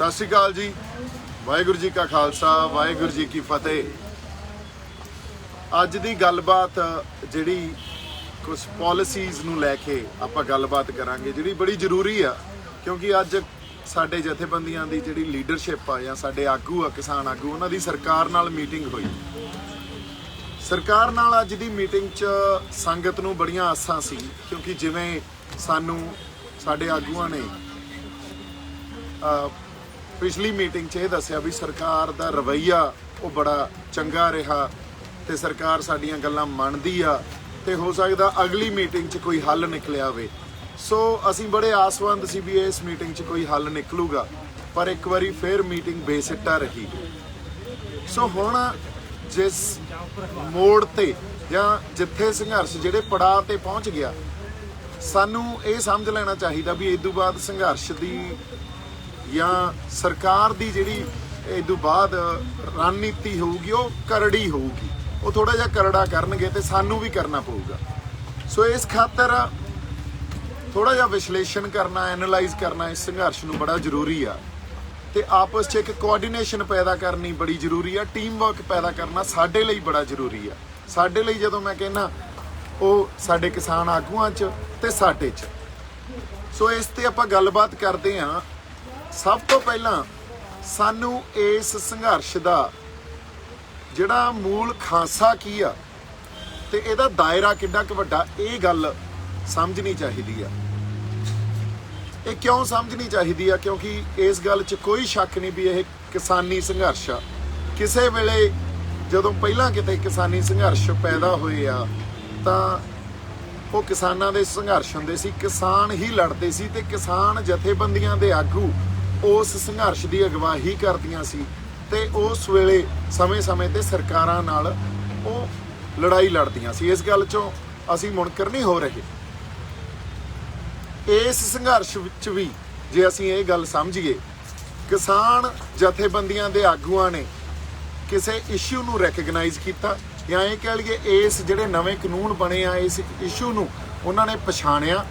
सत श्री अकाल जी। वाहिगुरू जी का खालसा वाहिगुरू जी की फतेह। अज दी गलबात जिहड़ी कुछ पॉलिसीज़ नूं लैके आपां गलबात करांगे जिहड़ी बड़ी जरूरी आ, क्योंकि अज साडे जथेबंदियां दी जिहड़ी लीडरशिप आ या साडे आगू आ किसान आगू उन्हां दी सरकार नाल मीटिंग होई। सरकार नाल अज दी मीटिंग च संगत नूं बड़ियां आसां सी, क्योंकि जिवें सानूं साडे आगूआं ने पिछली मीटिंग च दस्सिया भी सरकार दा रवैया वो बड़ा चंगा रहा ते सरकार साडियां गल्लां मनदी आ ते हो सकदा अगली मीटिंग च कोई हल निकलिया होवे। सो असीं बड़े आसवंद सी भी इस मीटिंग च कोई हल निकलूगा, पर एक बारी फिर मीटिंग बेसिट्टा रही। सो हुण जिस मोड़ ते या जिथे संघर्ष जिहड़े पड़ाव ते पहुंच गया, सानू ये समझ लेना चाहिए भी इदों बाद संघर्ष दी या सरकार दी जिहड़ी इदों बाद रणनीति होगी वो करड़ी होगी, वो थोड़ा जिहा करड़ा करनगे ते सानू भी करना पऊगा। सो इस खातर थोड़ा जिहा विश्लेषण करना, एनालाइज करना इस संघर्ष नूं बड़ा जरूरी आ ते आपस च एक कोआर्डीनेशन पैदा करनी बड़ी जरूरी आ। टीम वर्क पैदा करना साडे लई बड़ा जरूरी आ। साडे लई जदों मैं कहना वो साडे किसान आगूआं च ते साडे च। सो इस ते आपां गलबात करदे हां। सब तो पहला सानू इस संघर्ष दा जिहड़ा मूल खांसा की आ ते इहदा दायरा किड्डा क वड्डा, ये गल समझनी चाहिदी आ। ये क्यों समझनी चाहिदी आ? क्योंकि इस गल च कोई शक नहीं भी यह किसानी संघर्ष आ। किसे वेले जदों पहला किते किसानी संघर्ष पैदा होए आ तां वो किसानां दे संघर्ष हुंदे सी, किसान ही लड़दे सी ते किसान जथेबंदियां दे आगू उस संघर्ष की अगवाही करदियां सी ते उस वेले समय समय ते सरकारां नाल वो लड़ाई लड़दियां सी। इस गल चों असीं मुनकर नहीं हो रहे। इस संघर्ष विच भी जे असीं ये गल समझीए, किसान जथेबंदियां दे आगूआं ने किसी इशू नूं रैकगनाइज किया या ये कह लीए इस जिहड़े नवें कानून बने आ इस इशू नूं उन्हां ने पछाणिया।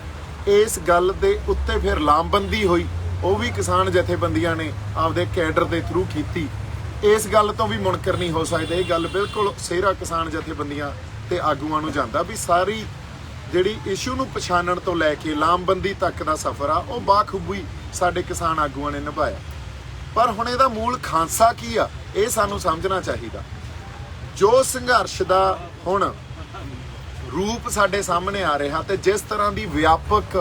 इस गल दे उत्ते फिर लामबंदी होई, वो भी किसान जथेबंदियां ने आपदे कैडर के थ्रू की। इस गल तो भी मुनकर नहीं हो सकते। ये गल बिल्कुल सेहरा किसान जथेबंदियां ते आगूआं नूं जांदा भी सारी जिहड़ी इशू नूं पछाणन तो लैके लामबंदी तक दा सफ़र आ वो बाखूबी साडे किसान आगूआं ने निभाया। पर हुण इहदा मूल खांसा की आ, ये सानूं समझना चाहिदा। जो संघर्ष दा हुण रूप साडे सामने आ रहा ते जिस तरह की व्यापक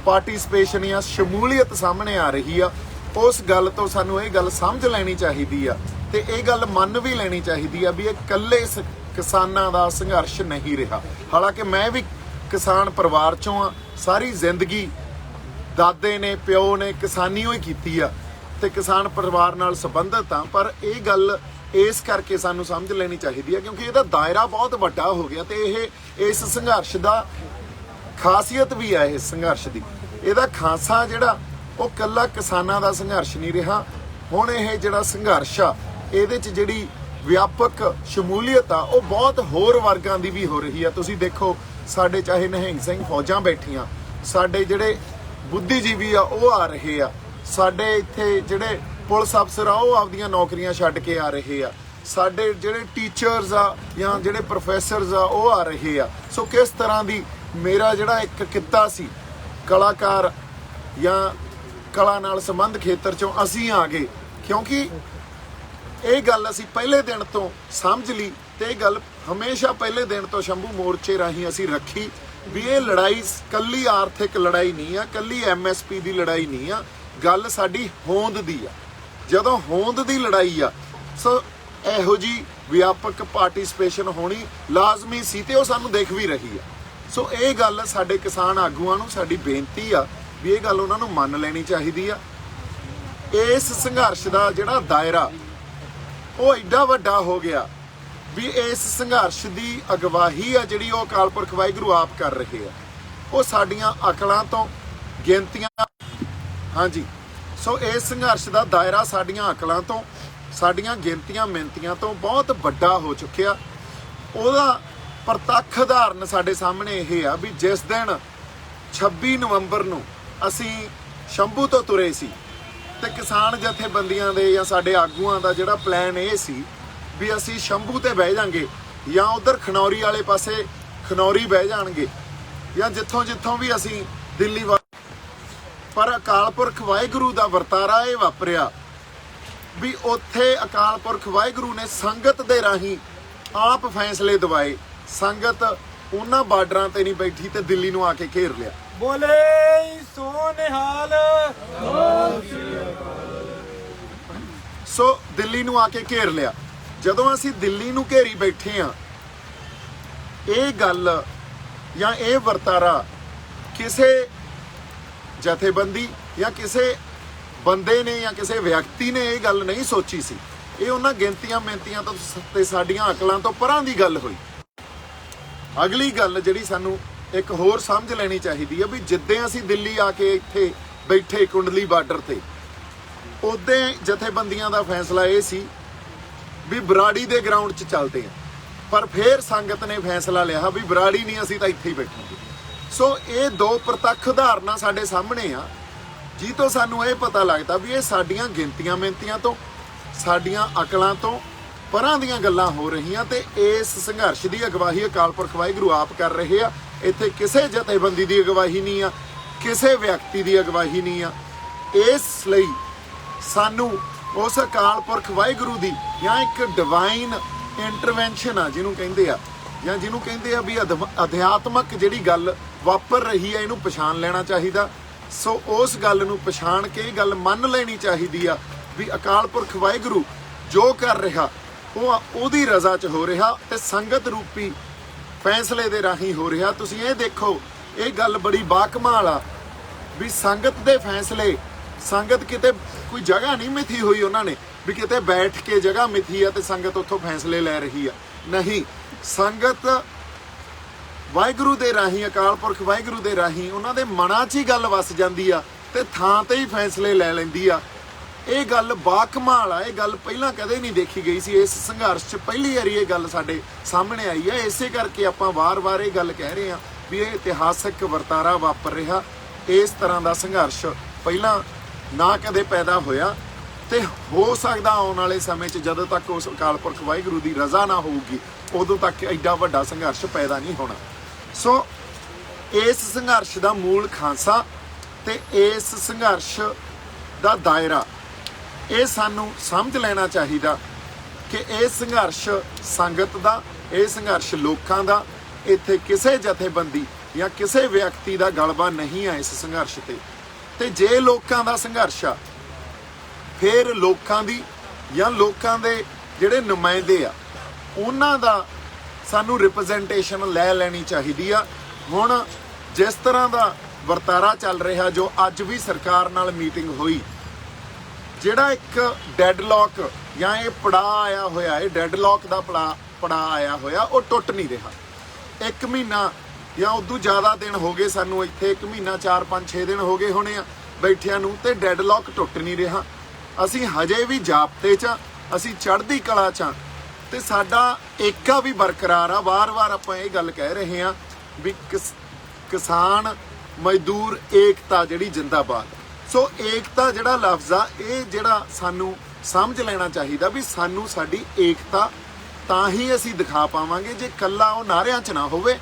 पार्टिसिपेशन या शमूलीयत सामने आ रही आ, उस गल तो सानू ये गल समझ लैनी चाहिदी आ ते ये गल मन भी लैनी चाहिदी आ भी इकल्ले किसानां दा संघर्ष नहीं रहा। हालांकि मैं भी किसान परिवार चों आ, सारी जिंदगी दादे ने प्यो ने किसानी ही कीती आ ते किसान परिवार नाल संबंधित आ। पर यह गल इस करके सानू समझ लेनी चाहिदी आ क्योंकि इहदा दायरा बहुत वड्डा हो गया ते इह इस संघर्ष दा खासियत भी है। इस संघर्ष की इहदा खांसा जिहड़ा वो कल्ला किसानां दा संघर्ष नहीं रहा। हुण इह जिहड़ा संघर्ष आ इहदे च जिहड़ी व्यापक शमूलीयत आ वो बहुत होर वर्गां दी भी हो रही है। तुसीं देखो साडे चाहे निहंग सिंह फौजां बैठियां, साडे जिहड़े बुद्धिजीवी आ वो आ रहे आ, साडे इत्थे जिहड़े पुलिस अफसर आ वो आपदियां नौकरियां छड्ड के आ रहे आ, साडे जिहड़े टीचर्स आ या जिहड़े प्रोफैसरस आ वो आ रहे आ। सो किस तरह दी मेरा जिहड़ा एक किੱਤਾ सी कलाकार या कला नाल संबंध खेतर चों असीं आ गए, क्योंकि ये गल असीं पहले दिन तो समझ ली ते ये गल हमेशा पहले दिन तो शंभू मोर्चे राहीं असीं रखी भी ये लड़ाई कल्ली आर्थिक लड़ाई नहीं आ, कल्ली MSP की लड़ाई नहीं आ, गल साडी होंद दी आ। जदों होंद दी लड़ाई आ सो इहो जी व्यापक पार्टिसिपेशन होनी लाजमी सी ते वो सानूं देख भी रही आ। सो ये गल साडे किसान आगूआं नूं साडी बेनती आ भी ये गल उन्हां नूं मन लैनी चाहिदी आ। इस संघर्ष दा जिहड़ा दायरा वो एडा वड्डा हो गया भी इस संघर्ष की अगवाही आ जिहड़ी वो अकाल पुरख वाहिगुरू आप कर रहे आ, वो साडियां अकलां तो गिनतियां। हाँ जी, सो इस संघर्ष का दायरा साडियां अकलां तो साडियां गिनतियां मिनतियां तो बहुत वड्डा हो चुकिया। ਉਹਦਾ ਪ੍ਰਤੱਖ ਉਦਾਹਰਨ ਸਾਡੇ ਸਾਹਮਣੇ ਇਹ ਆ ਵੀ ਜਿਸ ਦਿਨ 26 ਨਵੰਬਰ ਨੂੰ ਅਸੀਂ ਸ਼ੰਭੂ ਤੋਂ ਤੁਰੇ ਸੀ ਤੇ ਕਿਸਾਨ ਜਥੇਬੰਦੀਆਂ ਦੇ ਜਾਂ ਸਾਡੇ ਆਗੂਆਂ ਦਾ ਜਿਹੜਾ ਪਲਾਨ ਇਹ ਸੀ ਵੀ ਅਸੀਂ ਸ਼ੰਭੂ ਤੇ ਬਹਿ ਜਾਾਂਗੇ ਜਾਂ ਉਧਰ ਖਨੌਰੀ ਵਾਲੇ ਪਾਸੇ ਖਨੌਰੀ ਬਹਿ ਜਾਣਗੇ ਜਾਂ ਜਿੱਥੋਂ ਵੀ ਅਸੀਂ ਦਿੱਲੀ ਪਰ ਅਕਾਲ ਪੁਰਖ ਵਾਹਿਗੁਰੂ ਦਾ ਵਰਤਾਰਾ ਇਹ ਵਾਪਰਿਆ ਵੀ ਉੱਥੇ ਅਕਾਲ ਪੁਰਖ ਵਾਹਿਗੁਰੂ ਨੇ ਸੰਗਤ ਦੇ ਰਾਹੀਂ ਆਪ ਫੈਸਲੇ ਦਵਾਏ। ਸੰਗਤ ਉਹਨਾਂ ਬਾਰਡਰਾਂ ਤੇ ਨਹੀਂ ਬੈਠੀ ਤੇ ਦਿੱਲੀ ਨੂੰ ਆ ਕੇ ਘੇਰ ਲਿਆ। ਬੋਲੇ ਸੋ ਨਿਹਾਲ। ਸੋ ਦਿੱਲੀ ਨੂੰ ਆ ਕੇ ਘੇਰ ਲਿਆ। ਜਦੋਂ ਅਸੀਂ ਦਿੱਲੀ ਨੂੰ ਘੇਰੀ ਬੈਠੇ ਆ, ਇਹ ਗੱਲ ਜਾਂ ਇਹ ਵਰਤਾਰਾ ਕਿਸੇ ਜਥੇਬੰਦੀ ਜਾਂ ਕਿਸੇ ਬੰਦੇ ਨੇ ਜਾਂ ਕਿਸੇ ਵਿਅਕਤੀ ਨੇ ਇਹ ਗੱਲ ਨਹੀਂ ਸੋਚੀ ਸੀ। ਇਹ ਉਹਨਾਂ ਗਿਣਤੀਆਂ ਮਿਹਨਤੀਆਂ ਤੋਂ ਤੇ ਸਾਡੀਆਂ ਅਕਲਾਂ ਤੋਂ ਪਰਾਂ ਦੀ ਗੱਲ ਹੋਈ। ਅਗਲੀ ਗੱਲ ਜਿਹੜੀ ਸਾਨੂੰ ਇੱਕ ਹੋਰ ਸਮਝ ਲੈਣੀ ਚਾਹੀਦੀ ਹੈ ਵੀ ਜਿੱਦਾਂ ਅਸੀਂ ਦਿੱਲੀ ਆ ਕੇ ਇੱਥੇ ਬੈਠੇ ਕੁੰਡਲੀ ਬਾਰਡਰ ਤੇ, ਉਦੋਂ ਜਥੇਬੰਦੀਆਂ ਦਾ ਫੈਸਲਾ ਇਹ ਸੀ ਵੀ ਬਰਾੜੀ ਦੇ ਗਰਾਊਂਡ 'ਚ ਚੱਲਦੇ ਆ, ਪਰ ਫਿਰ ਸੰਗਤ ਨੇ ਫੈਸਲਾ ਲਿਆ ਵੀ ਬਰਾੜੀ ਨਹੀਂ, ਅਸੀਂ ਤਾਂ ਇੱਥੇ ਹੀ ਬੈਠਾਂਗੇ। ਸੋ ਇਹ ਦੋ ਪ੍ਰਤੱਖ ਉਦਾਹਰਨਾਂ ਸਾਡੇ ਸਾਹਮਣੇ ਆ, ਜੀ ਤੋਂ ਸਾਨੂੰ ਇਹ ਪਤਾ ਲੱਗਦਾ ਵੀ ਇਹ ਸਾਡੀਆਂ ਗਿਣਤੀਆਂ ਮਿਹਨਤੀਆਂ ਤੋਂ, ਸਾਡੀਆਂ ਅਕਲਾਂ ਤੋਂ ਪਰਾਂ ਦੀਆਂ ਗੱਲਾਂ ਹੋ ਰਹੀਆਂ ਤੇ ਇਸ ਸੰਘਰਸ਼ ਦੀ ਅਗਵਾਈ ਅਕਾਲ ਪੁਰਖ ਵਾਹਿਗੁਰੂ ਆਪ ਕਰ ਰਹੇ ਆ। ਇੱਥੇ ਕਿਸੇ ਜਥੇਬੰਦੀ ਦੀ ਅਗਵਾਈ ਨਹੀਂ ਆ, ਕਿਸੇ ਵਿਅਕਤੀ ਦੀ ਅਗਵਾਈ ਨਹੀਂ ਆ। ਇਸ ਲਈ ਸਾਨੂੰ ਉਸ ਅਕਾਲ ਪੁਰਖ ਵਾਹਿਗੁਰੂ ਦੀ ਜਾਂ ਇੱਕ ਡਿਵਾਈਨ ਇੰਟਰਵੈਂਸ਼ਨ ਆ ਜਿਹਨੂੰ ਕਹਿੰਦੇ ਆ, ਜਾਂ ਜਿਹਨੂੰ ਕਹਿੰਦੇ ਆ ਵੀ ਅਧਿਆਤਮਕ ਜਿਹੜੀ ਗੱਲ ਵਾਪਰ ਰਹੀ ਹੈ ਇਹਨੂੰ ਪਛਾਣ ਲੈਣਾ ਚਾਹੀਦਾ। ਸੋ ਉਸ ਗੱਲ ਨੂੰ ਪਛਾਣ ਕੇ ਇਹ ਗੱਲ ਮੰਨ ਲੈਣੀ ਚਾਹੀਦੀ ਆ ਵੀ ਅਕਾਲ ਪੁਰਖ ਵਾਹਿਗੁਰੂ ਜੋ ਕਰ ਰਿਹਾ ਉਹ ਉਹਦੀ ਰਜ਼ਾ 'ਚ ਹੋ ਰਿਹਾ ਤੇ ਸੰਗਤ ਰੂਪੀ ਫੈਸਲੇ ਦੇ ਰਾਹੀਂ ਹੋ ਰਿਹਾ। ਤੁਸੀਂ ਇਹ ਦੇਖੋ, ਇਹ ਗੱਲ ਬੜੀ ਬਾਕਮਾਲ ਆ ਵੀ ਸੰਗਤ ਦੇ ਫੈਸਲੇ, ਸੰਗਤ ਕਿਤੇ ਕੋਈ ਜਗ੍ਹਾ ਨਹੀਂ ਮਿਥੀ ਹੋਈ ਉਹਨਾਂ ਨੇ ਵੀ ਕਿਤੇ ਬੈਠ ਕੇ ਜਗ੍ਹਾ ਮਿਥੀ ਆ ਤੇ ਸੰਗਤ ਉੱਥੋਂ ਫੈਸਲੇ ਲੈ ਰਹੀ ਆ। ਨਹੀਂ, ਸੰਗਤ ਵਾਹਿਗੁਰੂ ਦੇ ਰਾਹੀਂ, ਅਕਾਲ ਪੁਰਖ ਵਾਹਿਗੁਰੂ ਦੇ ਰਾਹੀਂ ਉਹਨਾਂ ਦੇ ਮਨਾਂ 'ਚ ਹੀ ਗੱਲ ਵਸ ਜਾਂਦੀ ਆ ਤੇ ਥਾਂ ਤੇ ਹੀ ਫੈਸਲੇ ਲੈ ਲੈਂਦੀ ਆ। ਇਹ ਗੱਲ ਬਾਕਮਾਲ ਆ। ਇਹ ਗੱਲ ਪਹਿਲਾਂ ਕਦੇ ਨਹੀਂ ਦੇਖੀ ਗਈ ਸੀ। ਇਸ ਸੰਘਰਸ਼ 'ਚ ਪਹਿਲੀ ਵਾਰੀ ਇਹ ਗੱਲ ਸਾਡੇ ਸਾਹਮਣੇ ਆਈ ਹੈ। ਇਸੇ ਕਰਕੇ ਆਪਾਂ ਵਾਰ-ਵਾਰ ਇਹ ਗੱਲ ਕਹਿ ਰਹੇ ਹਾਂ ਵੀ ਇਹ ਇਤਿਹਾਸਕ ਵਰਤਾਰਾ ਵਾਪਰ ਰਿਹਾ। ਇਸ ਤਰ੍ਹਾਂ ਦਾ ਸੰਘਰਸ਼ ਪਹਿਲਾਂ ਨਾ ਕਦੇ ਪੈਦਾ ਹੋਇਆ ਤੇ ਹੋ ਸਕਦਾ ਆਉਣ ਵਾਲੇ ਸਮੇਂ 'ਚ ਜਦੋਂ ਤੱਕ ਉਸ ਅਕਾਲ ਪੁਰਖ ਵਾਹਿਗੁਰੂ ਦੀ ਰਜ਼ਾ ਨਾ ਹੋਊਗੀ ਉਦੋਂ ਤੱਕ ਐਡਾ ਵੱਡਾ ਸੰਘਰਸ਼ ਪੈਦਾ ਨਹੀਂ ਹੋਣਾ। ਸੋ ਇਸ ਸੰਘਰਸ਼ ਦਾ ਮੂਲ ਖਾਂਸਾ ਤੇ ਇਸ ਸੰਘਰਸ਼ ਦਾ ਦਾਇਰਾ ਇਹ ਸਾਨੂੰ ਸਮਝ ਲੈਣਾ ਚਾਹੀਦਾ ਕਿ ਇਹ ਸੰਘਰਸ਼ ਸੰਗਤ ਦਾ, ਇਹ ਸੰਘਰਸ਼ ਲੋਕਾਂ ਦਾ, ਇੱਥੇ ਕਿਸੇ ਜਥੇਬੰਦੀ ਜਾਂ ਕਿਸੇ ਵਿਅਕਤੀ ਦਾ ਗਲਬਾ ਨਹੀਂ ਆ ਇਸ ਸੰਘਰਸ਼ ਤੇ ਜੇ ਲੋਕਾਂ ਦਾ ਸੰਘਰਸ਼ ਆ ਫਿਰ ਲੋਕਾਂ ਦੀ ਜਾਂ ਲੋਕਾਂ ਦੇ ਜਿਹੜੇ ਨੁਮਾਇੰਦੇ ਆ ਉਹਨਾਂ ਦਾ ਸਾਨੂੰ ਰਿਪਰੈਜ਼ੈਂਟੇਸ਼ਨ ਲੈ ਲੈਣੀ ਚਾਹੀਦੀ ਆ। ਹੁਣ ਜਿਸ ਤਰ੍ਹਾਂ ਦਾ ਵਰਤਾਰਾ ਚੱਲ ਰਿਹਾ, ਜੋ ਅੱਜ ਵੀ ਸਰਕਾਰ ਨਾਲ ਮੀਟਿੰਗ ਹੋਈ, ਜਿਹੜਾ ਇੱਕ ਡੈਡਲੌਕ ਜਾਂ ਇਹ ਪੜਾਅ ਆਇਆ ਹੋਇਆ, ਇਹ ਡੈਡਲੌਕ ਦਾ ਪੜਾਅ ਆਇਆ ਹੋਇਆ, ਉਹ ਟੁੱਟ ਨਹੀਂ ਰਿਹਾ। 1 ਮਹੀਨਾ ਜਾਂ ਉਦੋਂ ਜ਼ਿਆਦਾ ਦਿਨ ਹੋ ਗਏ ਸਾਨੂੰ ਇੱਥੇ, 1 ਮਹੀਨਾ 4, 5, 6 ਦਿਨ ਹੋ ਗਏ ਹੋਣੇ ਆ ਬੈਠਿਆਂ ਨੂੰ ਤੇ ਡੈਡਲੌਕ ਟੁੱਟ ਨਹੀਂ ਰਿਹਾ। ਅਸੀਂ ਹਜੇ ਵੀ ਜਾਬਤੇ 'ਚ, ਅਸੀਂ ਚੜ੍ਹਦੀ ਕਲਾ 'ਚ ਤੇ ਸਾਡਾ ਏਕਾ ਵੀ ਬਰਕਰਾਰ ਆ। ਵਾਰ-ਵਾਰ ਆਪਾਂ ਇਹ ਗੱਲ ਕਹਿ ਰਹੇ ਹਾਂ ਵੀ ਕਿਸਾਨ ਮਜ਼ਦੂਰ ਏਕਤਾ ਜਿਹੜੀ ਜਿੰਦਾਬਾਦ। ਸੋ ਏਕਤਾ ਜਿਹੜਾ ਲਫ਼ਜ਼ ਆ, ਇਹ ਜਿਹੜਾ ਸਾਨੂੰ ਸਮਝ ਲੈਣਾ ਚਾਹੀਦਾ ਵੀ ਸਾਨੂੰ ਸਾਡੀ ਏਕਤਾ ਤਾਂ ਹੀ ਅਸੀਂ ਦਿਖਾ ਪਾਵਾਂਗੇ ਜੇ ਕੱਲਾ ਉਹ ਨਾਰਿਆਂ 'ਚ ਨਾ ਹੋਵੇ,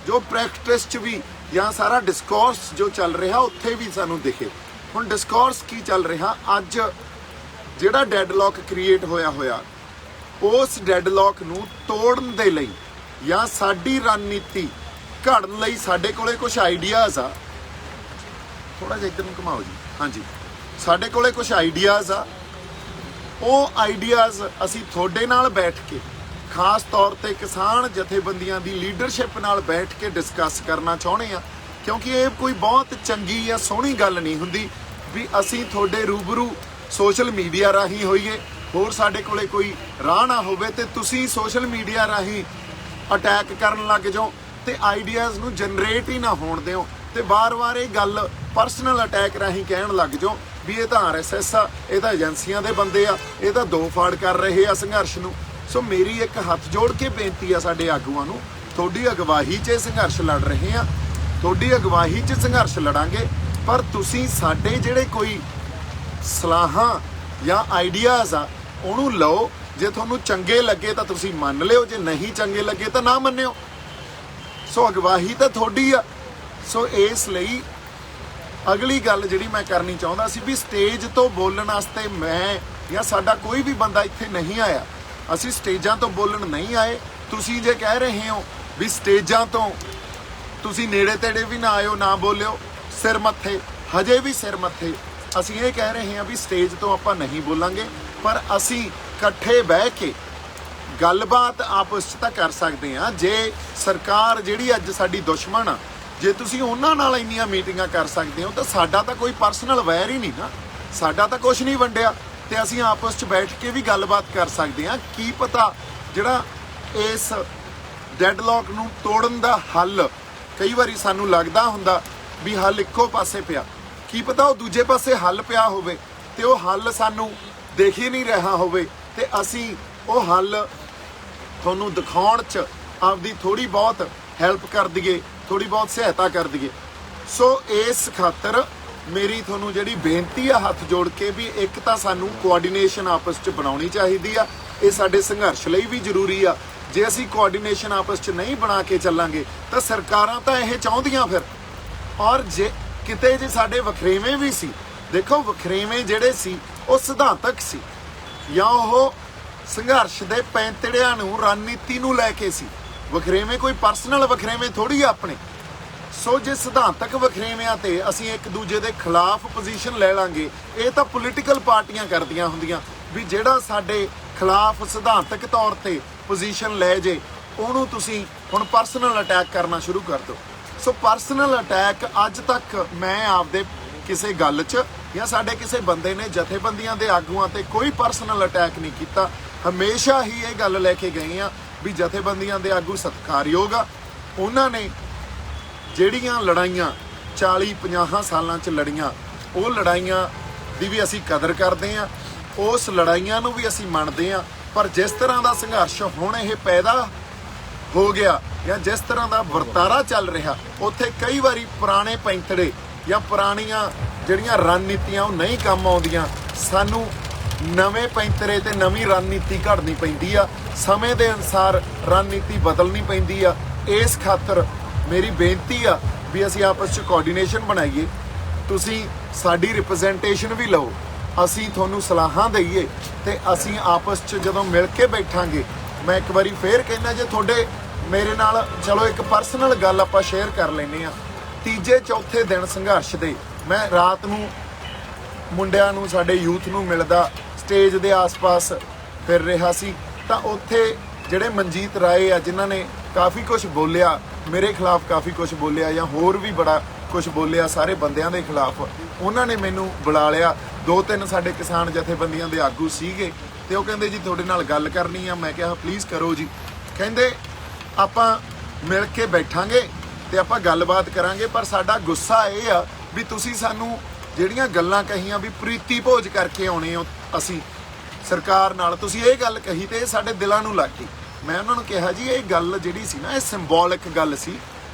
ਜੋ ਪ੍ਰੈਕਟਿਸ 'ਚ ਵੀ ਜਾਂ ਸਾਰਾ ਡਿਸਕੋਰਸ ਜੋ ਚੱਲ ਰਿਹਾ ਉੱਥੇ ਵੀ ਸਾਨੂੰ ਦਿਖੇ। ਹੁਣ ਡਿਸਕੋਰਸ ਕੀ ਚੱਲ ਰਿਹਾ ਅੱਜ, ਜਿਹੜਾ ਡੈਡਲੌਕ ਕ੍ਰੀਏਟ ਹੋਇਆ ਉਸ ਡੈਡਲੌਕ ਨੂੰ ਤੋੜਨ ਦੇ ਲਈ ਜਾਂ ਸਾਡੀ ਰਣਨੀਤੀ ਘੜਨ ਲਈ ਸਾਡੇ ਕੋਲੇ ਕੁਝ ਆਈਡੀਆਜ਼ ਆ। ਥੋੜਾ ਜਿਹਾ ਇੱਧਰ ਨੂੰ ਘੁਮਾਓ ਜੀ। ਹਾਂਜੀ, ਸਾਡੇ ਕੋਲੇ ਕੁਝ ਆਈਡੀਆਜ਼ ਆ। ਉਹ ਆਈਡੀਆਜ਼ ਅਸੀਂ ਤੁਹਾਡੇ ਨਾਲ ਬੈਠ ਕੇ, ਖਾਸ ਤੌਰ ਤੇ ਕਿਸਾਨ ਜਥੇਬੰਦੀਆਂ ਦੀ ਲੀਡਰਸ਼ਿਪ ਨਾਲ ਬੈਠ ਕੇ ਡਿਸਕਸ ਕਰਨਾ ਚਾਹੁੰਦੇ ਆ, ਕਿਉਂਕਿ ਇਹ ਕੋਈ ਬਹੁਤ ਚੰਗੀ ਜਾਂ ਸੋਹਣੀ ਗੱਲ ਨਹੀਂ ਹੁੰਦੀ ਵੀ ਅਸੀਂ ਤੁਹਾਡੇ ਰੂਬਰੂ ਸੋਸ਼ਲ ਮੀਡੀਆ ਰਾਹੀਂ ਹੋਈਏ, ਹੋਰ ਸਾਡੇ ਕੋਲੇ ਕੋਈ ਰਾਹ ਨਾ ਹੋਵੇ ਤੇ ਤੁਸੀਂ ਸੋਸ਼ਲ ਮੀਡੀਆ ਰਾਹੀਂ ਅਟੈਕ ਕਰਨ ਲੱਗ ਜਾਓ ਤੇ ਆਈਡੀਆਜ਼ ਨੂੰ ਜਨਰੇਟ ਹੀ ਨਾ ਹੋਣ ਦਿਓ ਤੇ ਵਾਰ-ਵਾਰ ਇਹ ਗੱਲ ਪਰਸਨਲ ਅਟੈਕ ਰਾਹੀਂ ਕਹਿਣ ਲੱਗ ਜਾਓ ਵੀ ਇਹ ਤਾਂ RSS ਆ, ਇਹ ਤਾਂ ਏਜੰਸੀਆਂ ਦੇ ਬੰਦੇ ਆ, ਇਹ ਤਾਂ ਦੋ ਫਾੜ ਕਰ ਰਹੇ ਆ ਸੰਘਰਸ਼ ਨੂੰ। ਸੋ ਮੇਰੀ ਇੱਕ ਹੱਥ ਜੋੜ ਕੇ ਬੇਨਤੀ ਆ ਸਾਡੇ ਆਗੂਆਂ ਨੂੰ, ਤੁਹਾਡੀ ਅਗਵਾਈ 'ਚ ਇਹ ਸੰਘਰਸ਼ ਲੜ ਰਹੇ ਆ, ਤੁਹਾਡੀ ਅਗਵਾਈ 'ਚ ਸੰਘਰਸ਼ ਲੜਾਂਗੇ, ਪਰ ਤੁਸੀਂ ਸਾਡੇ ਜਿਹੜੇ ਕੋਈ ਸਲਾਹਾਂ ਜਾਂ ਆਈਡੀਆਜ਼ ਆ ਉਹਨੂੰ ਲਓ। ਜੇ ਤੁਹਾਨੂੰ ਚੰਗੇ ਲੱਗੇ ਤਾਂ ਤੁਸੀਂ ਮੰਨ ਲਿਓ, ਜੇ ਨਹੀਂ ਚੰਗੇ ਲੱਗੇ ਤਾਂ ਨਾ ਮੰਨਿਓ। ਸੋ ਅਗਵਾਈ ਤਾਂ ਤੁਹਾਡੀ ਆ। ਸੋ ਇਸ ਲਈ ਅਗਲੀ ਗੱਲ ਜਿਹੜੀ ਮੈਂ ਕਰਨੀ ਚਾਹੁੰਦਾ ਸੀ ਵੀ ਸਟੇਜ ਤੋਂ ਬੋਲਣ ਵਾਸਤੇ ਮੈਂ ਜਾਂ ਸਾਡਾ ਕੋਈ ਵੀ ਬੰਦਾ ਇੱਥੇ ਨਹੀਂ ਆਇਆ। ਅਸੀਂ ਸਟੇਜਾਂ ਤੋਂ ਬੋਲਣ ਨਹੀਂ ਆਏ। ਤੁਸੀਂ ਜੇ ਕਹਿ ਰਹੇ ਹੋ ਵੀ ਸਟੇਜਾਂ ਤੋਂ ਤੁਸੀਂ ਨੇੜੇ ਤੇੜੇ ਵੀ ਨਾ ਆਇਓ, ਨਾ ਬੋਲਿਓ, ਸਿਰ ਮੱਥੇ, ਹਜੇ ਵੀ ਸਿਰ ਮੱਥੇ। ਅਸੀਂ ਇਹ ਕਹਿ ਰਹੇ ਹਾਂ ਵੀ ਸਟੇਜ ਤੋਂ ਆਪਾਂ ਨਹੀਂ ਬੋਲਾਂਗੇ, ਪਰ ਅਸੀਂ ਇਕੱਠੇ ਬਹਿ ਕੇ ਗੱਲਬਾਤ ਆਪਸ 'ਚ ਤਾਂ ਕਰ ਸਕਦੇ ਹਾਂ। ਜੇ ਸਰਕਾਰ ਜਿਹੜੀ ਅੱਜ ਸਾਡੀ ਦੁਸ਼ਮਣ ਆ, ਜੇ ਤੁਸੀਂ ਉਹਨਾਂ ਨਾਲ ਇੰਨੀਆਂ ਮੀਟਿੰਗਾਂ ਕਰ ਸਕਦੇ ਹੋ ਤਾਂ ਸਾਡਾ ਤਾਂ ਕੋਈ ਪਰਸਨਲ ਵੈਰ ਹੀ ਨਹੀਂ ਨਾ, ਸਾਡਾ ਤਾਂ ਕੁਝ ਨਹੀਂ ਵੰਡਿਆ, ਤੇ ਅਸੀਂ ਆਪਸ 'ਚ ਬੈਠ ਕੇ ਵੀ ਗੱਲਬਾਤ ਕਰ ਸਕਦੇ ਹਾਂ। ਕੀ ਪਤਾ ਜਿਹੜਾ ਇਸ ਡੈਡਲੌਕ ਨੂੰ ਤੋੜਨ ਦਾ ਹੱਲ, ਕਈ ਵਾਰੀ ਸਾਨੂੰ ਲੱਗਦਾ ਹੁੰਦਾ ਵੀ ਹੱਲ ਇੱਕੋ ਪਾਸੇ ਪਿਆ, ਕੀ ਪਤਾ ਉਹ ਦੂਜੇ ਪਾਸੇ ਹੱਲ ਪਿਆ ਹੋਵੇ ਤੇ ਉਹ ਹੱਲ ਸਾਨੂੰ ਦੇਖ ਹੀ ਨਹੀਂ ਰਿਹਾ ਹੋਵੇ, ਤੇ ਅਸੀਂ ਉਹ ਹੱਲ ਤੁਹਾਨੂੰ ਦਿਖਾਉਣ 'ਚ ਆਪਦੀ ਥੋੜੀ ਬਹੁਤ ਹੈਲਪ ਕਰ ਦਈਏ, ਥੋੜੀ ਬਹੁਤ ਸਹਾਇਤਾ ਕਰ ਦਈਏ। ਸੋ ਇਸ ਖਾਤਰ ਮੇਰੀ ਤੁਹਾਨੂੰ ਜਿਹੜੀ ਬੇਨਤੀ ਆ ਹੱਥ ਜੋੜ ਕੇ ਵੀ ਇੱਕ ਤਾਂ ਸਾਨੂੰ ਕੋਆਰਡੀਨੇਸ਼ਨ ਆਪਸ 'ਚ ਬਣਾਉਣੀ ਚਾਹੀਦੀ ਆ। ਇਹ ਸਾਡੇ ਸੰਘਰਸ਼ ਲਈ ਵੀ ਜ਼ਰੂਰੀ ਆ। ਜੇ ਅਸੀਂ ਕੋਆਰਡੀਨੇਸ਼ਨ ਆਪਸ 'ਚ ਨਹੀਂ ਬਣਾ ਕੇ ਚੱਲਾਂਗੇ ਤਾਂ ਸਰਕਾਰਾਂ ਤਾਂ ਇਹ ਚਾਹੁੰਦੀਆਂ ਫਿਰ। ਔਰ ਜੇ ਕਿਤੇ ਜੇ ਸਾਡੇ ਵਖਰੇਵੇਂ ਵੀ ਸੀ, ਦੇਖੋ ਵਖਰੇਵੇਂ ਜਿਹੜੇ ਸੀ ਉਹ ਸਿਧਾਂਤਕ ਸੀ ਜਾਂ ਉਹ ਸੰਘਰਸ਼ ਦੇ ਪੈਂਤੜਿਆਂ ਨੂੰ, ਰਣਨੀਤੀ ਨੂੰ ਲੈ ਕੇ ਸੀ। ਵਖਰੇਵੇਂ ਕੋਈ ਪਰਸਨਲ ਵਖਰੇਵੇਂ ਥੋੜੀ ਆ ਆਪਣੇ। ਸੋ ਜੇ ਸਿਧਾਂਤਕ ਵਖਰੇਵਿਆਂ ਤੇ ਅਸੀਂ ਇੱਕ ਦੂਜੇ ਦੇ ਖਿਲਾਫ ਪੋਜੀਸ਼ਨ ਲੈ ਲਾਂਗੇ, ਇਹ ਤਾਂ ਪੋਲੀਟੀਕਲ ਪਾਰਟੀਆਂ ਕਰਦੀਆਂ ਹੁੰਦੀਆਂ ਵੀ ਜਿਹੜਾ ਸਾਡੇ ਖਿਲਾਫ ਸਿਧਾਂਤਕ ਤੌਰ ਤੇ ਪੋਜੀਸ਼ਨ ਲੈ ਜੇ ਉਹਨੂੰ ਤੁਸੀਂ ਹੁਣ ਪਰਸਨਲ ਅਟੈਕ ਕਰਨਾ ਸ਼ੁਰੂ ਕਰ ਦਿਓ। ਸੋ ਪਰਸਨਲ ਅਟੈਕ ਅੱਜ ਤੱਕ ਮੈਂ ਆਪਦੇ ਕਿਸੇ ਗੱਲ 'ਚ ਜਾਂ ਸਾਡੇ ਕਿਸੇ ਬੰਦੇ ਨੇ ਜਥੇਬੰਦੀਆਂ ਦੇ ਆਗੂਆਂ ਤੇ ਕੋਈ ਪਰਸਨਲ ਅਟੈਕ ਨਹੀਂ ਕੀਤਾ। ਹਮੇਸ਼ਾ ਹੀ ਇਹ ਗੱਲ ਲੈ ਕੇ ਗਏ ਆ ਵੀ ਜਥੇਬੰਦੀਆਂ ਦੇ ਆਗੂ ਸਤਿਕਾਰਯੋਗ ਆ। ਉਹਨਾਂ ਨੇ ਜਿਹੜੀਆਂ ਲੜਾਈਆਂ 40-50 ਸਾਲਾਂ 'ਚ ਲੜੀਆਂ, ਉਹ ਲੜਾਈਆਂ ਦੀ ਵੀ ਅਸੀਂ ਕਦਰ ਕਰਦੇ ਆ, ਉਸ ਲੜਾਈਆਂ ਨੂੰ ਵੀ ਅਸੀਂ ਮੰਨਦੇ ਆ। ਪਰ ਜਿਸ ਤਰ੍ਹਾਂ ਦਾ ਸੰਘਰਸ਼ ਹੁਣ ਇਹ ਪੈਦਾ ਹੋ ਗਿਆ ਜਾਂ ਜਿਸ ਤਰ੍ਹਾਂ ਦਾ ਵਰਤਾਰਾ ਚੱਲ ਰਿਹਾ, ਉੱਥੇ ਕਈ ਵਾਰੀ ਪੁਰਾਣੇ ਪੈਂਤੜੇ ਜਾਂ ਪੁਰਾਣੀਆਂ ਜਿਹੜੀਆਂ ਰਣਨੀਤੀਆਂ ਉਹ ਨਹੀਂ ਕੰਮ ਆਉਂਦੀਆਂ। ਸਾਨੂੰ ਨਵੇਂ ਪੈਂਤਰੇ ਤੇ ਨਵੀਂ ਰਣਨੀਤੀ ਘੜਨੀ ਪੈਂਦੀ ਆ, ਸਮੇਂ ਦੇ ਅਨੁਸਾਰ ਰਣਨੀਤੀ ਬਦਲਣੀ ਪੈਂਦੀ ਆ। ਇਸ ਖਾਤਰ ਮੇਰੀ ਬੇਨਤੀ ਆ ਵੀ ਅਸੀਂ ਆਪਸ 'ਚ ਕੋਆਰਡੀਨੇਸ਼ਨ ਬਣਾਈਏ। ਤੁਸੀਂ ਸਾਡੀ ਰਿਪਰੈਜ਼ੈਂਟੇਸ਼ਨ ਵੀ ਲਓ, ਅਸੀਂ ਤੁਹਾਨੂੰ ਸਲਾਹਾਂ ਦਈਏ, ਤੇ ਅਸੀਂ ਆਪਸ 'ਚ ਜਦੋਂ ਮਿਲ ਕੇ ਬੈਠਾਂਗੇ, ਮੈਂ ਇੱਕ ਵਾਰੀ ਫੇਰ ਕਹਿੰਦਾ, ਜੇ ਤੁਹਾਡੇ ਮੇਰੇ ਨਾਲ ਚਲੋ ਇੱਕ ਪਰਸਨਲ ਗੱਲ ਆਪਾਂ ਸ਼ੇਅਰ ਕਰ ਲੈਂਦੇ ਆ। ਤੀਜੇ ਚੌਥੇ ਦਿਨ ਸੰਘਰਸ਼ ਦੇ ਮੈਂ ਰਾਤ ਨੂੰ ਮੁੰਡਿਆਂ ਨੂੰ, ਸਾਡੇ ਯੂਥ ਨੂੰ ਮਿਲਦਾ, ਸਟੇਜ ਦੇ ਆਸ-ਪਾਸ ਫਿਰ ਰਿਹਾ ਸੀ, ਤਾਂ ਉੱਥੇ ਜਿਹੜੇ ਮਨਜੀਤ ਰਾਏ ਆ ਜਿਨ੍ਹਾਂ ਨੇ ਕਾਫੀ ਕੁਝ ਬੋਲਿਆ ਮੇਰੇ ਖਿਲਾਫ, ਕਾਫੀ ਕੁਝ ਬੋਲਿਆ ਜਾਂ ਹੋਰ ਵੀ ਬੜਾ ਕੁਝ ਬੋਲਿਆ ਸਾਰੇ ਬੰਦਿਆਂ ਦੇ ਖਿਲਾਫ, ਉਹਨਾਂ ਨੇ ਮੈਨੂੰ ਬੁਲਾ ਲਿਆ। 2-3 ਸਾਡੇ ਕਿਸਾਨ ਜਥੇਬੰਦੀਆਂ ਦੇ ਆਗੂ ਸੀਗੇ ਤੇ ਉਹ ਕਹਿੰਦੇ ਜੀ ਤੁਹਾਡੇ ਨਾਲ ਗੱਲ ਕਰਨੀ ਆ। ਮੈਂ ਕਿਹਾ ਪਲੀਜ਼ ਕਰੋ ਜੀ। ਕਹਿੰਦੇ ਆਪਾਂ ਮਿਲ ਕੇ ਬੈਠਾਂਗੇ ਤੇ ਆਪਾਂ ਗੱਲਬਾਤ ਕਰਾਂਗੇ, ਪਰ ਸਾਡਾ ਗੁੱਸਾ ਇਹ ਆ ਵੀ ਤੁਸੀਂ ਸਾਨੂੰ ਜਿਹੜੀਆਂ ਗੱਲਾਂ ਕਹੀਆਂ ਵੀ ਪ੍ਰੀਤੀ ਭੋਜ ਕਰਕੇ ਆਉਣੇ ਹੋ ਅਸੀਂ ਸਰਕਾਰ ਨਾਲ, ਤੁਸੀਂ ਇਹ ਗੱਲ ਕਹੀ ਤੇ ਇਹ ਸਾਡੇ ਦਿਲਾਂ ਨੂੰ ਲੱਗ ਗਈ। ਮੈਂ ਉਹਨਾਂ ਨੂੰ ਕਿਹਾ ਜੀ ਇਹ ਗੱਲ ਜਿਹੜੀ ਸੀ ਨਾ, ਇਹ ਸਿੰਬੋਲਿਕ ਗੱਲ ਸੀ।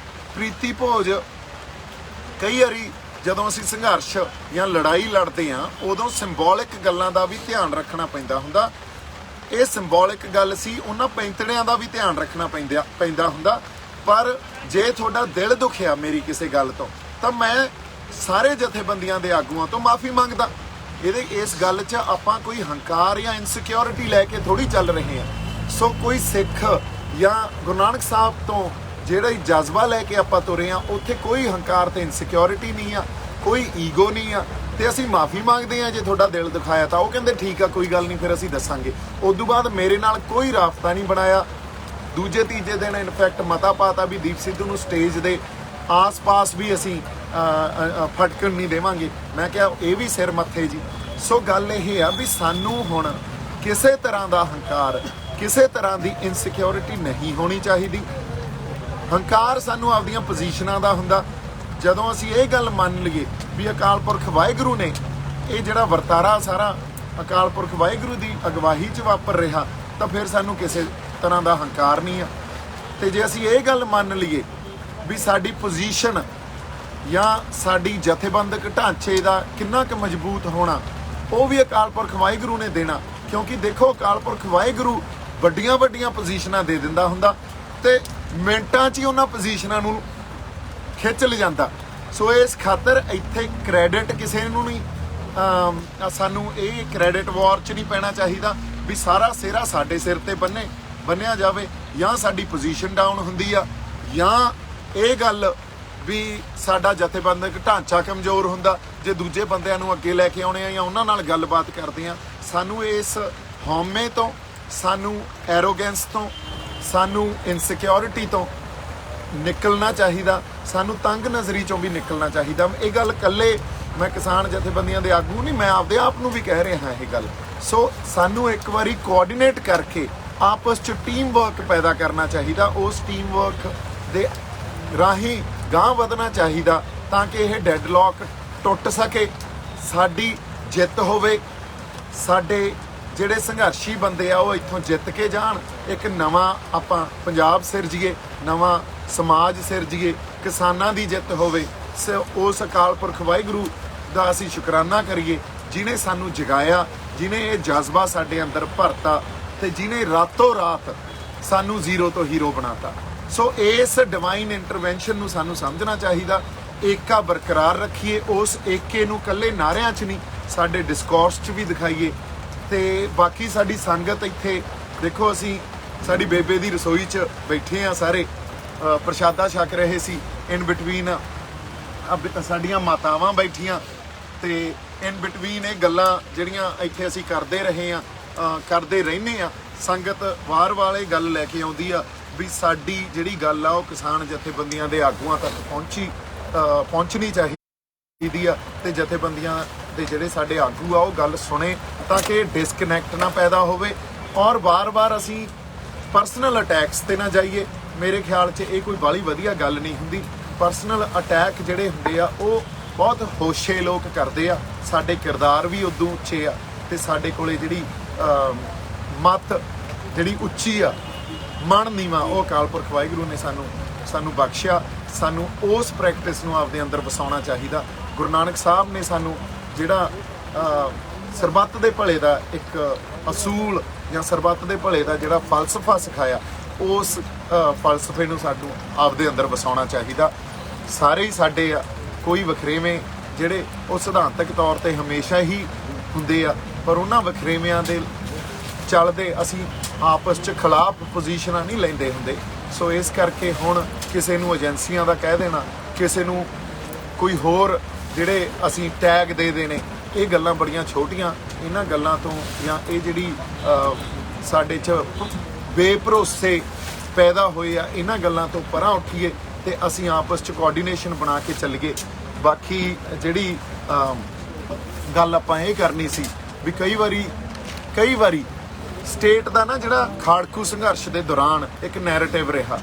ਪ੍ਰੀਤੀ ਭੋਜ ਕਈ ਵਾਰੀ ਜਦੋਂ ਅਸੀਂ ਸੰਘਰਸ਼ ਜਾਂ ਲੜਾਈ ਲੜਦੇ ਆ ਉਦੋਂ ਸਿੰਬੋਲਿਕ ਗੱਲਾਂ ਦਾ ਵੀ ਧਿਆਨ ਰੱਖਣਾ ਪੈਂਦਾ ਹੁੰਦਾ। ਇਹ ਸਿੰਬੋਲਿਕ ਗੱਲ ਸੀ, ਉਹਨਾਂ ਪੈਂਤੜਿਆਂ ਦਾ ਵੀ ਧਿਆਨ ਰੱਖਣਾ ਪੈਂਦਾ ਹੁੰਦਾ। ਪਰ ਜੇ ਤੁਹਾਡਾ ਦਿਲ ਦੁਖਿਆ ਮੇਰੀ ਕਿਸੇ ਗੱਲ ਤੋਂ, ਤਾਂ ਮੈਂ ਸਾਰੇ ਜਥੇਬੰਦੀਆਂ ਦੇ ਆਗੂਆਂ ਤੋਂ ਮਾਫੀ ਮੰਗਦਾ। ਇਸ ਗੱਲ 'ਚ ਆਪਾਂ ਕੋਈ ਹੰਕਾਰ ਜਾਂ ਇਨਸਿਕਿਉਰਿਟੀ ਲੈ ਕੇ ਥੋੜੀ ਚੱਲ ਰਹੇ ਆ। ਸੋ ਕੋਈ ਸਿੱਖ ਜਾਂ ਗੁਰੂ ਨਾਨਕ ਸਾਹਿਬ ਤੋਂ ਜਿਹੜਾ ਜਜ਼ਬਾ ਲੈ ਕੇ ਆਪਾਂ ਤੁਰੇ ਆ, ਉੱਥੇ ਕੋਈ ਹੰਕਾਰ ਤੇ ਇਨਸਿਕਿਉਰਿਟੀ ਨਹੀਂ ਆ, ਕੋਈ ਈਗੋ ਨਹੀਂ ਆ, ਤੇ ਅਸੀਂ ਮਾਫੀ ਮੰਗਦੇ ਆ ਜੇ ਤੁਹਾਡਾ ਦਿਲ ਦਿਖਾਇਆ ਤਾਂ। ਉਹ ਕਹਿੰਦੇ ਠੀਕ ਆ, ਕੋਈ ਗੱਲ ਨਹੀਂ, ਫਿਰ ਅਸੀਂ ਦੱਸਾਂਗੇ। ਉਸ ਤੋਂ ਬਾਅਦ ਮੇਰੇ ਨਾਲ ਕੋਈ ਰਾਬਤਾ ਨਹੀਂ ਬਣਾਇਆ। ਦੂਜੇ ਤੀਜੇ ਦਿਨ ਇਨਫੈਕਟ ਮਤਾ ਪਾਤਾ ਵੀ ਦੀਪ ਸਿੱਧੂ ਨੂੰ ਸਟੇਜ ਦੇ ਆਸ-ਪਾਸ ਵੀ ਅਸੀਂ ਫਟਕਣ ਨਹੀਂ ਦੇਵਾਂਗੇ। ਮੈਂ ਕਿਹਾ ਇਹ ਵੀ ਸਿਰ ਮੱਥੇ ਜੀ। ਸੋ ਗੱਲ ਇਹ ਆ ਵੀ ਸਾਨੂੰ ਹੁਣ ਕਿਸੇ ਤਰ੍ਹਾਂ ਦਾ ਹੰਕਾਰ, ਕਿਸੇ ਤਰ੍ਹਾਂ ਦੀ ਇਨਸਿਕਿਉਰਿਟੀ ਨਹੀਂ ਹੋਣੀ ਚਾਹੀਦੀ। ਹੰਕਾਰ ਸਾਨੂੰ ਆਪਦੀਆਂ ਪੋਜੀਸ਼ਨਾਂ ਦਾ ਹੁੰਦਾ। ਜਦੋਂ ਅਸੀਂ ਇਹ ਗੱਲ ਮੰਨ ਲਈਏ ਵੀ ਅਕਾਲ ਪੁਰਖ ਵਾਹਿਗੁਰੂ ਨੇ ਇਹ ਜਿਹੜਾ ਵਰਤਾਰਾ ਸਾਰਾ ਅਕਾਲ ਪੁਰਖ ਵਾਹਿਗੁਰੂ ਦੀ ਅਗਵਾਈ 'ਚ ਵਾਪਰ ਰਿਹਾ, ਤਾਂ ਫਿਰ ਸਾਨੂੰ ਕਿਸੇ ਤਰ੍ਹਾਂ ਦਾ ਹੰਕਾਰ ਨਹੀਂ ਆ। ਤੇ ਜੇ ਅਸੀਂ ਇਹ ਗੱਲ ਮੰਨ ਲਈਏ ਵੀ ਸਾਡੀ ਪੋਜੀਸ਼ਨ ਜਾਂ ਸਾਡੀ ਜਥੇਬੰਦਕ ਢਾਂਚੇ ਦਾ ਕਿੰਨਾ ਕੁ ਮਜ਼ਬੂਤ ਹੋਣਾ ਉਹ ਵੀ ਅਕਾਲ ਪੁਰਖ ਵਾਹਿਗੁਰੂ ਨੇ ਦੇਣਾ, ਕਿਉਂਕਿ ਦੇਖੋ ਅਕਾਲ ਪੁਰਖ ਵਾਹਿਗੁਰੂ ਵੱਡੀਆਂ ਵੱਡੀਆਂ ਪੋਜੀਸ਼ਨਾਂ ਦੇ ਦਿੰਦਾ ਹੁੰਦਾ ਤੇ ਮਿੰਟਾਂ 'ਚ ਹੀ ਉਹਨਾਂ ਪੋਜੀਸ਼ਨਾਂ ਨੂੰ ਖਿੱਚ ਲਿਜਾਂਦਾ। ਸੋ ਇਸ ਖਾਤਰ ਇੱਥੇ ਕ੍ਰੈਡਿਟ ਕਿਸੇ ਨੂੰ ਨਹੀਂ, ਸਾਨੂੰ ਇਹ ਕ੍ਰੈਡਿਟ ਵਾਰ 'ਚ ਨਹੀਂ ਪੈਣਾ ਚਾਹੀਦਾ ਵੀ ਸਾਰਾ ਸਿਹਰਾ ਸਾਡੇ ਸਿਰ ਤੇ ਬੰਨਿਆ ਜਾਵੇ, ਜਾਂ ਸਾਡੀ ਪੋਜੀਸ਼ਨ ਡਾਊਨ ਹੁੰਦੀ ਆ, ਜਾਂ ਇਹ ਗੱਲ ਵੀ ਸਾਡਾ ਜਥੇਬੰਦਕ ਢਾਂਚਾ ਕਮਜ਼ੋਰ ਹੁੰਦਾ ਜੇ ਦੂਜੇ ਬੰਦਿਆਂ ਨੂੰ ਅੱਗੇ ਲੈ ਕੇ ਆਉਣੇ ਆ ਜਾਂ ਉਹਨਾਂ ਨਾਲ ਗੱਲਬਾਤ ਕਰਦੇ ਆ। ਸਾਨੂੰ ਇਸ ਹਉਮੈ ਤੋਂ, ਸਾਨੂੰ ਐਰੋਗੈਂਸ ਤੋਂ, ਸਾਨੂੰ ਇਨਸਿਕਿਉਰਿਟੀ ਤੋਂ ਨਿਕਲਣਾ ਚਾਹੀਦਾ, ਸਾਨੂੰ ਤੰਗ ਨਜ਼ਰੀ ਚੋਂ ਵੀ ਨਿਕਲਣਾ ਚਾਹੀਦਾ। ਇਹ ਗੱਲ ਇਕੱਲੇ ਮੈਂ ਕਿਸਾਨ ਜਥੇਬੰਦੀਆਂ ਦੇ ਆਗੂ ਨਹੀਂ, ਮੈਂ ਆਪਦੇ ਆਪ ਨੂੰ ਵੀ ਕਹਿ ਰਿਹਾ ਇਹ ਗੱਲ। ਸੋ ਸਾਨੂੰ ਇੱਕ ਵਾਰੀ ਕੋਆਰਡੀਨੇਟ ਕਰਕੇ ਆਪਸ 'ਚ ਟੀਮ ਵਰਕ ਪੈਦਾ ਕਰਨਾ ਚਾਹੀਦਾ, ਉਸ ਟੀਮ ਵਰਕ ਦੇ ਰਾਹੀਂ ਗਾਂਹ ਵਧਣਾ ਚਾਹੀਦਾ ਤਾਂ ਕਿ ਇਹ ਡੈਡਲੌਕ ਟੁੱਟ ਸਕੇ, ਸਾਡੀ ਜਿੱਤ ਹੋਵੇ, ਸਾਡੇ ਜਿਹੜੇ ਸੰਘਰਸ਼ੀ ਬੰਦੇ ਆ ਉਹ ਇੱਥੋਂ ਜਿੱਤ ਕੇ ਜਾਣ, ਇੱਕ ਨਵਾਂ ਆਪਾਂ ਪੰਜਾਬ ਸਿਰਜੀਏ, ਨਵਾਂ ਸਮਾਜ ਸਿਰਜੀਏ, ਕਿਸਾਨਾਂ ਦੀ ਜਿੱਤ ਹੋਵੇ। ਉਸ ਅਕਾਲ ਪੁਰਖ ਵਾਹਿਗੁਰੂ ਦਾ ਅਸੀਂ ਸ਼ੁਕਰਾਨਾ ਕਰੀਏ ਜਿਨੇ ਸਾਨੂੰ ਜਗਾਇਆ, ਜਿਨੇ ਇਹ ਜਜ਼ਬਾ ਸਾਡੇ ਅੰਦਰ ਭਰਤਾ ਤੇ ਜਿਨੇ ਰਾਤੋਂ ਰਾਤ ਸਾਨੂੰ ਜ਼ੀਰੋ ਤੋਂ ਹੀਰੋ ਬਣਾਤਾ। ਸੋ ਇਸ ਡਿਵਾਈਨ ਇੰਟਰਵੈਂਸ਼ਨ ਨੂੰ ਸਾਨੂੰ ਸਮਝਣਾ ਚਾਹੀਦਾ, ਏਕਾ ਬਰਕਰਾਰ ਰੱਖੀਏ, ਉਸ ਏਕੇ ਨੂੰ ਇਕੱਲੇ ਨਾਰਿਆਂ 'ਚ ਨਹੀਂ ਸਾਡੇ ਡਿਸਕੋਰਸ 'ਚ ਵੀ ਦਿਖਾਈਏ। ਤੇ ਬਾਕੀ ਸਾਡੀ ਸੰਗਤ ਇੱਥੇ ਦੇਖੋ, ਅਸੀਂ ਸਾਡੀ ਬੇਬੇ ਦੀ ਰਸੋਈ 'ਚ ਬੈਠੇ ਆ, ਸਾਰੇ ਪ੍ਰਸ਼ਾਦਾ ਛਕ ਰਹੇ ਸੀ। ਇਨ ਬਿਟਵੀਨ ਸਾਡੀਆਂ ਮਾਤਾਵਾਂ ਬੈਠੀਆਂ ਤੇ ਇਨ ਬਿਟਵੀਨ ਇਹ ਗੱਲਾਂ ਜਿਹੜੀਆਂ ਇੱਥੇ ਅਸੀਂ ਕਰਦੇ ਰਹੇ ਆ, ਕਰਦੇ ਰਹਿੰਦੇ ਆ। ਸੰਗਤ ਵਾਰ ਵਾਲੇ ਗੱਲ ਲੈ ਕੇ ਆਉਂਦੀ ਆ ਵੀ ਸਾਡੀ ਜਿਹੜੀ ਗੱਲ ਆ ਉਹ ਕਿਸਾਨ ਜਥੇਬੰਦੀਆਂ ਦੇ ਆਗੂਆਂ ਤੱਕ ਪਹੁੰਚਣੀ ਚਾਹੀਦੀ ਆ, ਤੇ ਜਥੇਬੰਦੀਆਂ ਦੇ ਜਿਹੜੇ ਸਾਡੇ ਆਗੂ ਆ ਉਹ ਗੱਲ ਸੁਣੇ ਤਾਂ ਕਿ ਡਿਸਕਨੈਕਟ ਨਾ ਪੈਦਾ ਹੋਵੇ। ਔਰ ਵਾਰ-ਵਾਰ ਅਸੀਂ ਪਰਸਨਲ ਅਟੈਕਸ ਤੇ ਨਾ ਜਾਈਏ, ਮੇਰੇ ਖਿਆਲ 'ਚ ਇਹ ਕੋਈ ਬਾਹਲੀ ਵਧੀਆ ਗੱਲ ਨਹੀਂ ਹੁੰਦੀ। ਪਰਸਨਲ ਅਟੈਕ ਜਿਹੜੇ ਹੁੰਦੇ ਆ ਉਹ ਬਹੁਤ ਹੋਸ਼ੇ ਲੋਕ ਕਰਦੇ ਆ, ਸਾਡੇ ਕਿਰਦਾਰ ਵੀ ਉਦੋਂ ਉੱਚੇ ਆ ਤੇ ਸਾਡੇ ਕੋਲੇ ਜਿਹੜੀ ਮੱਤ ਜਿਹੜੀ ਉੱਚੀ ਆ, ਮਨ ਨੀਵਾਂ, ਉਹ ਅਕਾਲ ਪੁਰਖ ਵਾਹਿਗੁਰੂ ਨੇ ਸਾਨੂੰ ਬਖਸ਼ਿਆ। ਸਾਨੂੰ ਉਸ ਪ੍ਰੈਕਟਿਸ ਨੂੰ ਆਪਦੇ ਅੰਦਰ ਵਸਾਉਣਾ ਚਾਹੀਦਾ। ਗੁਰੂ ਨਾਨਕ ਸਾਹਿਬ ਨੇ ਸਾਨੂੰ ਜਿਹੜਾ ਸਰਬੱਤ ਦੇ ਭਲੇ ਦਾ ਇੱਕ ਅਸੂਲ ਜਾਂ ਸਰਬੱਤ ਦੇ ਭਲੇ ਦਾ ਜਿਹੜਾ ਫਲਸਫਾ ਸਿਖਾਇਆ, ਉਸ ਫਲਸਫੇ ਨੂੰ ਸਾਨੂੰ ਆਪਦੇ ਅੰਦਰ ਵਸਾਉਣਾ ਚਾਹੀਦਾ। ਸਾਰੇ ਹੀ ਸਾਡੇ ਆ, ਕੋਈ ਵਖਰੇਵੇਂ ਜਿਹੜੇ ਉਹ ਸਿਧਾਂਤਕ ਤੌਰ ਤੇ ਹਮੇਸ਼ਾ ਹੀ ਹੁੰਦੇ ਆ, ਪਰ ਉਹਨਾਂ ਵਖਰੇਵਿਆਂ ਦੇ ਚੱਲਦੇ ਅਸੀਂ ਆਪਸ 'ਚ ਖਿਲਾਫ ਪੋਜੀਸ਼ਨਾਂ ਨਹੀਂ ਲੈਂਦੇ ਹੁੰਦੇ। ਸੋ ਇਸ ਕਰਕੇ ਹੁਣ ਕਿਸੇ ਨੂੰ ਏਜੰਸੀਆਂ ਦਾ ਕਹਿ ਦੇਣਾ, ਕਿਸੇ ਨੂੰ ਕੋਈ ਹੋਰ ਜਿਹੜੇ ਅਸੀਂ ਟੈਗ ਦੇ ਦੇਣੇ, ਇਹ ਗੱਲਾਂ ਬੜੀਆਂ ਛੋਟੀਆਂ। ਇਹਨਾਂ ਗੱਲਾਂ ਤੋਂ ਜਾਂ ਇਹ ਜਿਹੜੀ ਸਾਡੇ 'ਚ ਬੇਭਰੋਸੇ ਪੈਦਾ ਹੋਏ ਆ, ਇਹਨਾਂ ਗੱਲਾਂ ਤੋਂ ਪਰਾਂ ਉੱਠੀਏ ਤੇ ਅਸੀਂ ਆਪਸ 'ਚ ਕੋਆਰਡੀਨੇਸ਼ਨ ਬਣਾ ਕੇ ਚੱਲੀਏ। ਬਾਕੀ ਜਿਹੜੀ ਗੱਲ ਆਪਾਂ ਇਹ ਕਰਨੀ ਸੀ ਵੀ ਕਈ ਵਾਰੀ ਸਟੇਟ ਦਾ ਨਾ ਜਿਹੜਾ ਖਾੜਕੂ ਸੰਘਰਸ਼ ਦੇ ਦੌਰਾਨ ਇੱਕ ਨੈਰੇਟਿਵ ਰਿਹਾ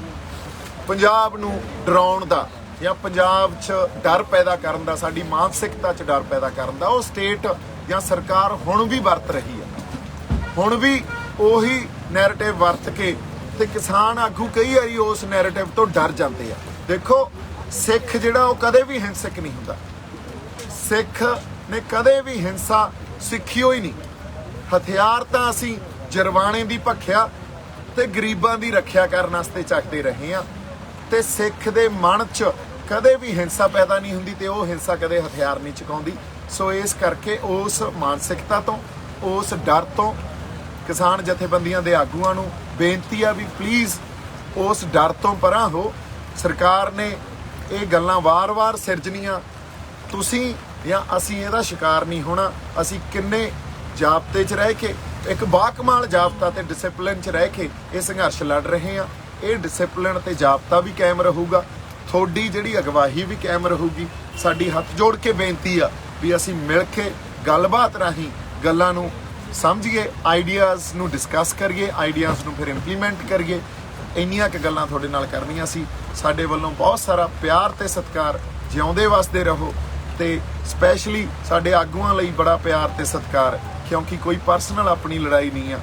ਪੰਜਾਬ ਨੂੰ ਡਰਾਉਣ ਦਾ ਜਾਂ ਪੰਜਾਬ 'ਚ ਡਰ ਪੈਦਾ ਕਰਨ ਦਾ, ਸਾਡੀ ਮਾਨਸਿਕਤਾ 'ਚ ਡਰ ਪੈਦਾ ਕਰਨ ਦਾ, ਉਹ ਸਟੇਟ ਜਾਂ ਸਰਕਾਰ ਹੁਣ ਵੀ ਵਰਤ ਰਹੀ ਹੈ। ਹੁਣ ਵੀ ਉਹੀ ਨੈਰੇਟਿਵ ਵਰਤ ਕੇ ਤੇ ਕਿਸਾਨ ਆਗੂ ਕਈ ਵਾਰੀ ਉਸ ਨੈਰੇਟਿਵ ਤੋਂ ਡਰ ਜਾਂਦੇ ਆ। ਦੇਖੋ, ਸਿੱਖ ਜਿਹੜਾ ਉਹ ਕਦੇ ਵੀ ਹਿੰਸਕ ਨਹੀਂ ਹੁੰਦਾ। ਸਿੱਖ ਨੇ ਕਦੇ ਵੀ ਹਿੰਸਾ ਸਿੱਖੀ ਹੋਈ ਨਹੀਂ। ਹਥਿਆਰ ਤਾਂ ਅਸੀਂ ਜਰਵਾਣੇ ਦੀ ਭੱਖਿਆ ਤੇ ਗਰੀਬਾਂ ਦੀ ਰੱਖਿਆ ਕਰਨ ਵਾਸਤੇ ਚੱਕਦੇ ਰਹੇ ਆ, ਤੇ ਸਿੱਖ ਦੇ ਮਨ 'ਚ ਕਦੇ ਵੀ ਹਿੰਸਾ ਪੈਦਾ ਨਹੀਂ ਹੁੰਦੀ ਤੇ ਉਹ ਹਿੰਸਾ ਕਦੇ ਹਥਿਆਰ ਨਹੀਂ ਚੁਕਾਉਂਦੀ। ਸੋ ਇਸ ਕਰਕੇ ਉਸ ਮਾਨਸਿਕਤਾ ਤੋਂ, ਉਸ ਡਰ ਤੋਂ ਕਿਸਾਨ ਜਥੇਬੰਦੀਆਂ ਦੇ ਆਗੂਆਂ ਨੂੰ ਬੇਨਤੀ ਆ ਵੀ ਪਲੀਜ਼ ਉਸ ਡਰ ਤੋਂ ਪਰਾਂ ਹੋ। ਸਰਕਾਰ ਨੇ ਇਹ ਗੱਲਾਂ ਵਾਰ-ਵਾਰ ਸਿਰਜਣੀਆਂ, ਤੁਸੀਂ ਜਾਂ ਅਸੀਂ ਇਹਦਾ ਸ਼ਿਕਾਰ ਨਹੀਂ ਹੋਣਾ। ਅਸੀਂ ਕਿੰਨੇ ਜਾਬਤੇ 'ਚ ਰਹਿ ਕੇ, ਇੱਕ ਬਾਕਮਾਲ ਜਾਬਤਾ ਤੇ ਡਿਸਪਲਿਨ 'ਚ ਰਹਿ ਕੇ ਇਹ ਸੰਘਰਸ਼ ਲੜ ਰਹੇ ਆ। ਇਹ ਡਿਸਪਲਿਨ ਤੇ ਜਾਬਤਾ ਵੀ ਕਾਇਮ ਰਹੂਗਾ, ਤੁਹਾਡੀ ਜਿਹੜੀ ਅਗਵਾਈ ਵੀ ਕਾਇਮ ਰਹੂਗੀ। ਸਾਡੀ ਹੱਥ ਜੋੜ ਕੇ ਬੇਨਤੀ ਆ ਵੀ ਅਸੀਂ ਮਿਲ ਕੇ ਗੱਲਬਾਤ ਰਾਹੀਂ ਗੱਲਾਂ ਨੂੰ ਸਮਝੀਏ, ਆਈਡੀਆਜ਼ ਨੂੰ ਡਿਸਕਸ ਕਰੀਏ, ਆਈਡੀਆਜ਼ ਨੂੰ ਫਿਰ ਇੰਪਲੀਮੈਂਟ ਕਰੀਏ। ਇੰਨੀਆਂ ਕੁ ਗੱਲਾਂ ਤੁਹਾਡੇ ਨਾਲ ਕਰਨੀਆਂ ਸੀ। ਸਾਡੇ ਵੱਲੋਂ ਬਹੁਤ ਸਾਰਾ ਪਿਆਰ ਤੇ ਸਤਿਕਾਰ। ਜਿਉਂਦੇ ਵਸਦੇ ਰਹੋ। ਤੇ ਸਪੈਸ਼ਲੀ ਸਾਡੇ ਆਗੂਆਂ ਲਈ ਬੜਾ ਪਿਆਰ ਤੇ ਸਤਿਕਾਰ, ਕਿਉਂਕਿ ਕੋਈ ਪਰਸਨਲ ਆਪਣੀ ਲੜਾਈ ਨਹੀਂ ਆ।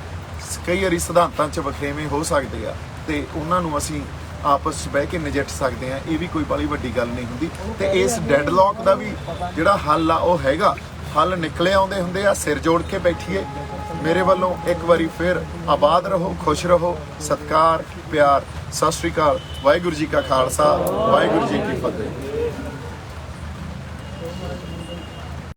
ਕਈ ਵਾਰੀ ਸਿਧਾਂਤਾਂ 'ਚ ਵਖਰੇਵੇਂ ਹੋ ਸਕਦੇ ਆ ਤੇ ਉਹਨਾਂ ਨੂੰ ਅਸੀਂ ਆਪਸ 'ਚ ਬਹਿ ਕੇ ਨਜਿੱਠ ਸਕਦੇ ਆ। ਇਹ ਵੀ ਕੋਈ ਬੜੀ ਵੱਡੀ ਗੱਲ ਨਹੀਂ ਹੁੰਦੀ। ਤੇ ਇਸ ਡੈਡਲੌਕ ਦਾ ਵੀ ਜਿਹੜਾ ਹੱਲ ਆ ਉਹ ਹੈਗਾ। ਹੱਲ ਨਿਕਲੇ ਆਉਂਦੇ ਹੁੰਦੇ ਆ। ਸਿਰ ਜੋੜ ਕੇ ਬੈਠੀਏ। ਮੇਰੇ ਵੱਲੋਂ ਇੱਕ ਵਾਰੀ ਫਿਰ ਆਬਾਦ ਰਹੋ, ਖੁਸ਼ ਰਹੋ, ਸਤਿਕਾਰ, ਪਿਆਰ। ਸਤਿ ਸ਼੍ਰੀ ਅਕਾਲ। ਵਾਹਿਗੁਰੂ ਜੀ ਕਾ ਖਾਲਸਾ, ਵਾਹਿਗੁਰੂ ਜੀ ਕੀ ਫਤਿਹ।